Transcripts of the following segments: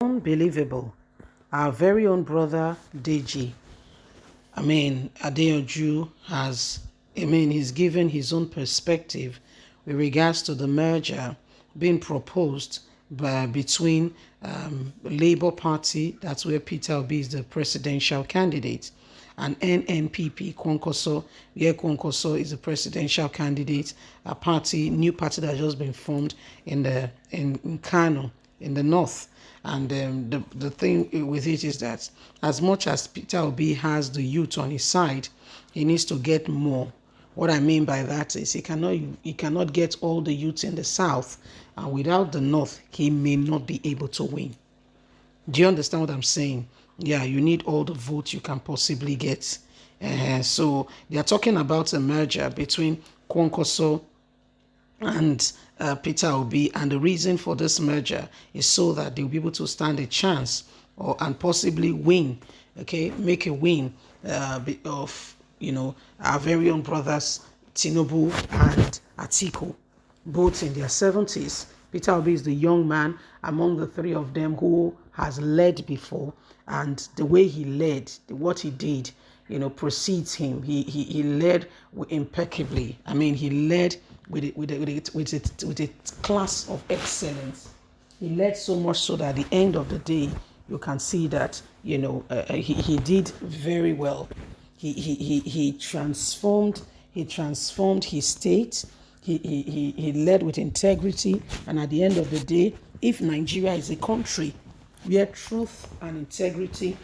Unbelievable. Our very own brother Deji, Adeoju he's given his own perspective with regards to the merger being proposed between Labour Party, that's where Peter Obi is the presidential candidate, and NNPP, Kwankwaso, where Kwankwaso is the presidential candidate, new party that has just been formed in Kano, in the north. And the thing with it is that as much as Peter Obi has the youth on his side, he needs to get more. What I mean by that is he cannot get all the youths in the south, and without the north, he may not be able to win. Do you understand what I'm saying? Yeah, you need all the votes you can possibly get. So they are talking about a merger between Kwankwaso and Peter Obi, and the reason for this merger is so that they'll be able to stand a chance and possibly win, make a win of our very own brothers Tinubu and Atiku, both in their 70s. Peter Obi is the young man among the three of them who has led before, and the way he led, what he did, precedes him. He led impeccably. He led with a class of excellence. He led so much so that at the end of the day, you can see that he did very well. He transformed his state. He led with integrity, and at the end of the day, if Nigeria is a country where truth and integrity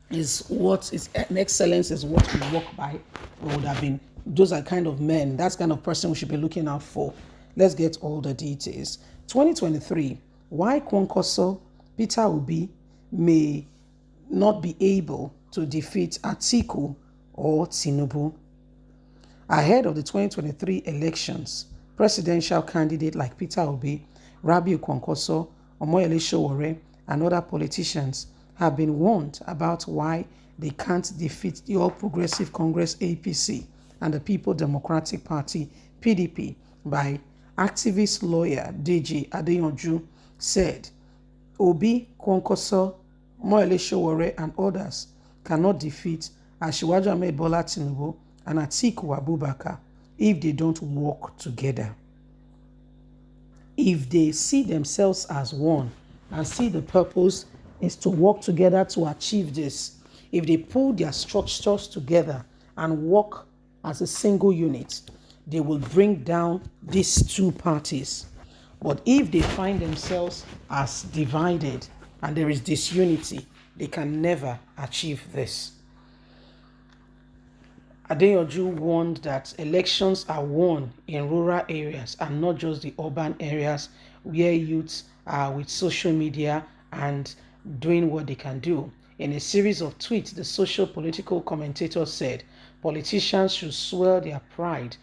and excellence is what we walk by, we would have been. Those are kind of men. That's kind of person we should be looking out for. Let's get all the details. 2023. Why Kwankwaso, Peter Obi may not be able to defeat Atiku or Tinubu. Ahead of the 2023 elections, presidential candidate like Peter Obi, Rabiu Kwankwaso, Omoyele Sowore, and other politicians have been warned about why they can't defeat the All Progressive Congress APC and the People Democratic Party PDP by activist lawyer Deji Adeyanju said Obi, Kwankwaso, Omoyele Sowore, and others cannot defeat Asiwaju Ahmed Bola Tinubu and Atiku Abubakar if they don't work together. If they see themselves as one and see the purpose is to work together to achieve this, if they pull their structures together and work as a single unit, they will bring down these two parties. But if they find themselves as divided and there is disunity, they can never achieve this. Adeyanju warned that elections are won in rural areas and not just the urban areas where youths are with social media and doing what they can do. In a series of tweets, the social political commentator said politicians should swallow their pride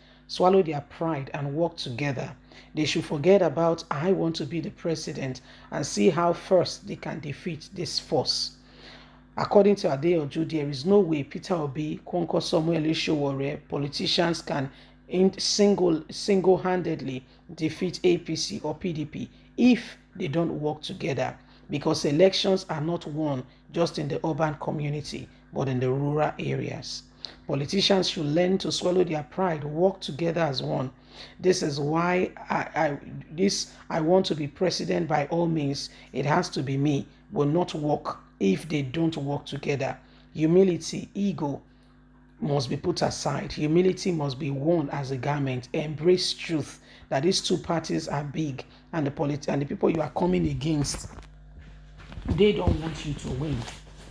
and work together. They should forget about I want to be the president and see how first they can defeat this force. According to Adeyanju, there is no way Peter Obi, Kwankwaso, Omoyele Sowore, politicians can single-handedly defeat APC or PDP if they don't work together, because elections are not won just in the urban community, but in the rural areas. Politicians should learn to swallow their pride, work together as one. This is why I want to be president by all means. It has to be me, will not work if they don't work together. Humility, ego must be put aside. Humility must be worn as a garment. Embrace truth that these two parties are big, and the people you are coming against, they don't want you to win.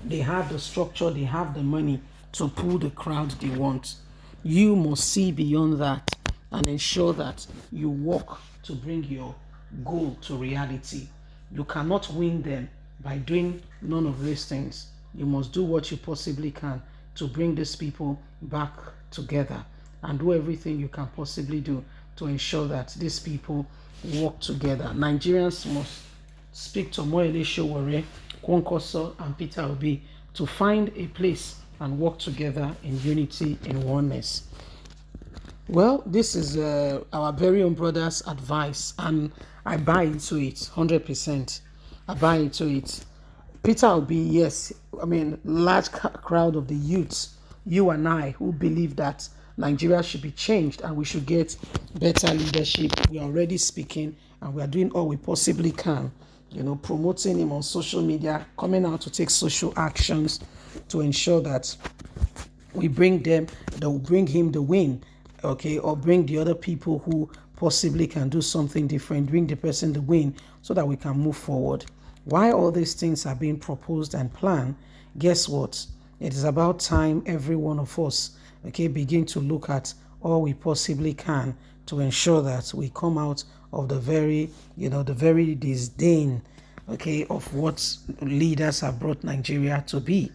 They have the structure, they have the money to pull the crowd they want. You must see beyond that and ensure that you work to bring your goal to reality. You cannot win them by doing none of these things. You must do what you possibly can to bring these people back together and do everything you can possibly do to ensure that these people work together. Nigerians must speak to Omoyele Sowore, Kwankwaso, and Peter Obi to find a place and work together in unity, in oneness. Well, this is our very own brother's advice, and I buy into it 100%. buy into it. Peter Obi, yes, I mean, large crowd of the youths, you and I, who believe that Nigeria should be changed and we should get better leadership. We are already speaking and we are doing all we possibly can, promoting him on social media, coming out to take social actions to ensure that we bring them, they'll bring him the win, okay, or bring the other people who possibly can do something different, bring the person the win so that we can move forward. While all these things are being proposed and planned, guess what? It is about time every one of us, okay, begin to look at all we possibly can to ensure that we come out of the very disdain, okay, of what leaders have brought Nigeria to be.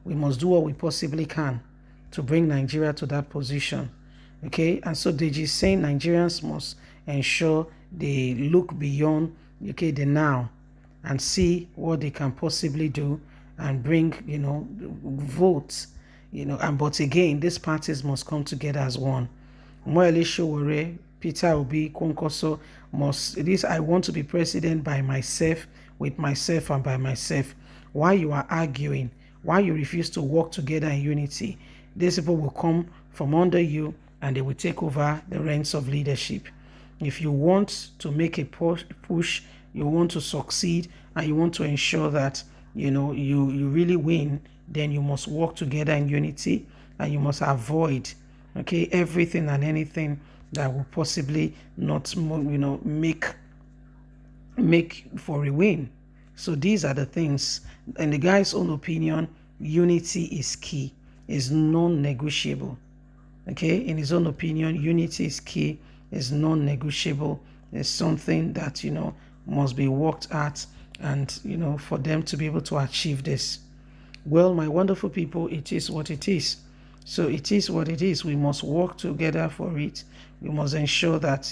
We must do what we possibly can to bring Nigeria to that position. Okay, and so Deji is saying Nigerians must ensure they look beyond, okay, the now and see what they can possibly do and bring, votes, and but again, these parties must come together as one. Moele Showore, Peter Obi, Kwankwaso I want to be president by myself, with myself and by myself. Why you are arguing? Why you refuse to work together in unity? These people will come from under you and they will take over the reins of leadership. If you want to make a push, you want to succeed, and you want to ensure that you really win, then you must work together in unity and you must avoid, okay, everything and anything that will possibly not make for a win. So these are the things. In the guy's own opinion, unity is key, is non-negotiable. Okay, in his own opinion, unity is key, is non-negotiable. It's something that must be worked at, and for them to be able to achieve this. Well, my wonderful people, it is what it is. So it is what it is. We must work together for it. We must ensure that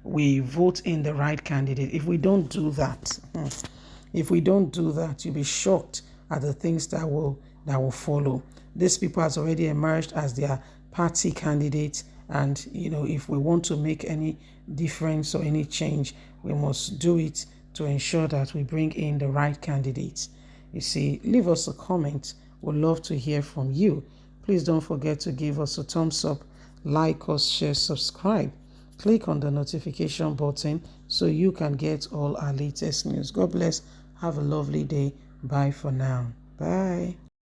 we vote in the right candidate. If we don't do that, you'll be shocked at the things that will follow. These people has already emerged as their party candidates, and if we want to make any difference or any change, we must do it to ensure that we bring in the right candidates. You see, leave us a comment. We'd love to hear from you. Please don't forget to give us a thumbs up, like us, share, subscribe. Click on the notification button so you can get all our latest news. God bless. Have a lovely day. Bye for now. Bye.